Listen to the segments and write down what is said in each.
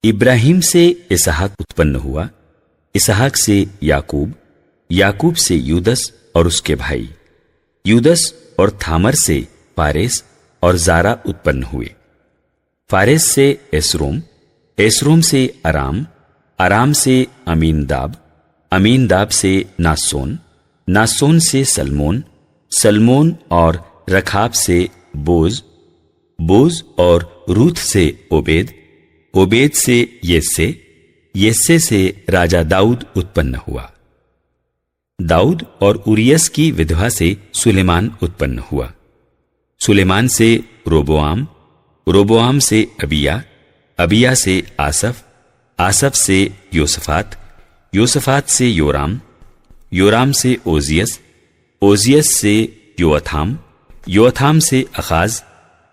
इब्राहिम से इसहाक उत्पन्न हुआ, इसहाक से याकूब, याकूब से यूदस और उसके भाई, यूदस और थामर से फारेस और जारा उत्पन्न हुए। फारेस से एसरोम, एसरोम से अराम, अराम से अमीनदाब, अमीनदाब से नासोन, नासोन से सलमोन, सलमोन और रखाब से बोज, बोज और रूथ से ओबेद, ओबेद से येस्से, येस्से से राजा दाऊद उत्पन्न हुआ। दाऊद और उरियस की विधवा से सुलेमान उत्पन्न हुआ। सुलेमान से रोबोआम, रोबोआम से अबिया, अबिया से आसफ, आसफ से योसफात, योसफात से योराम, योराम से ओजियस, ओजियस से योअथाम, योअथाम से अखाज,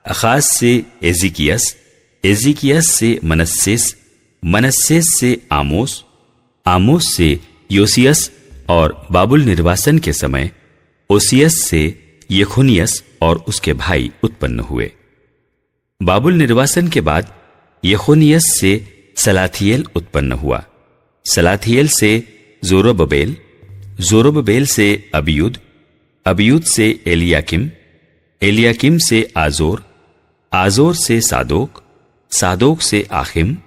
अखाज से एजिकियस, एजिकियस से मनस्सेस, मनस्सेस से आमोस, आमोस से योसियस और बाबुल निर्वासन के समय ओसियस से यखोनियस और उसके भाई उत्पन्न हुए। बाबुल निर्वासन के बाद यखोनियस से सलाथियेल उत्पन्न हुआ, सलाथियेल से जोरोबबेल, जोरोबबेल से अबियूद, अबियूद से एलियाकिम, एलियाकिम से आजोर, आजोर से सादोक, सादोक से आखिम,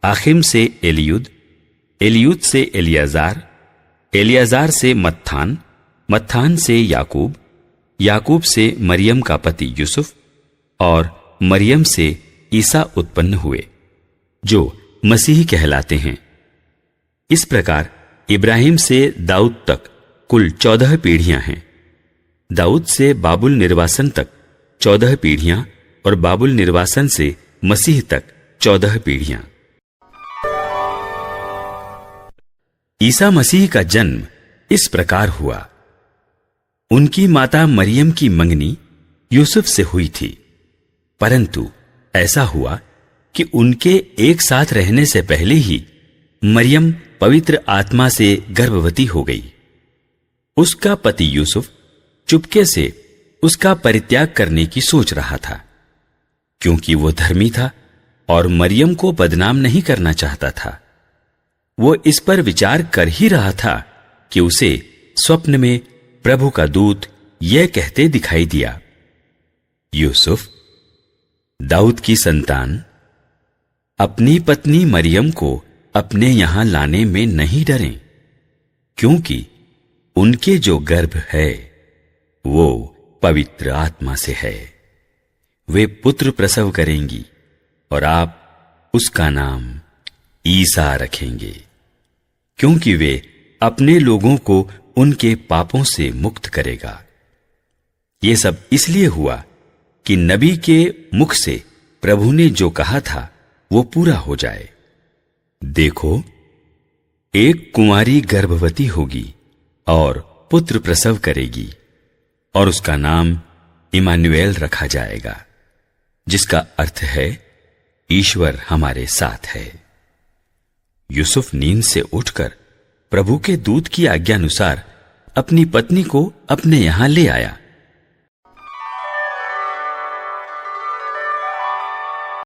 आखिम से एलियूद, एलियूद से एलियाजार, एलियाजार से मत्थान, मत्थान से याकूब, याकूब से मरियम का पति यूसुफ और मरियम से ईसा उत्पन्न हुए, जो मसीह कहलाते हैं। इस प्रकार इब्राहिम से दाऊद तक कुल 14 पीढ़ियां हैं। दाऊद से बाबुल निर्वासन तक 14 पीढ़ियां और बाबुल निर्वासन से मसीह तक 14 पीढ़ियां। ईसा मसीह का जन्म इस प्रकार हुआ। उनकी माता मरियम की मंगनी यूसुफ से हुई थी, परंतु ऐसा हुआ कि उनके एक साथ रहने से पहले ही मरियम पवित्र आत्मा से गर्भवती हो गई। उसका पति यूसुफ चुपके से उसका परित्याग करने की सोच रहा था, क्योंकि वो धर्मी था और मरियम को बदनाम नहीं करना चाहता था। वो इस पर विचार कर ही रहा था कि उसे स्वप्न में प्रभु का दूत यह कहते दिखाई दिया, यूसुफ, दाऊद की संतान, अपनी पत्नी मरियम को अपने यहां लाने में नहीं डरें, क्योंकि उनके जो गर्भ है वो पवित्र आत्मा से है। वे पुत्र प्रसव करेंगी और आप उसका नाम ईसा रखेंगे, क्योंकि वे अपने लोगों को उनके पापों से मुक्त करेगा। ये सब इसलिए हुआ कि नबी के मुख से प्रभु ने जो कहा था वो पूरा हो जाए। देखो, एक कुंवारी गर्भवती होगी और पुत्र प्रसव करेगी और उसका नाम इमानुएल रखा जाएगा, जिसका अर्थ है ईश्वर हमारे साथ है। यूसुफ नींद से उठकर प्रभु के दूत की आज्ञानुसार अपनी पत्नी को अपने यहां ले आया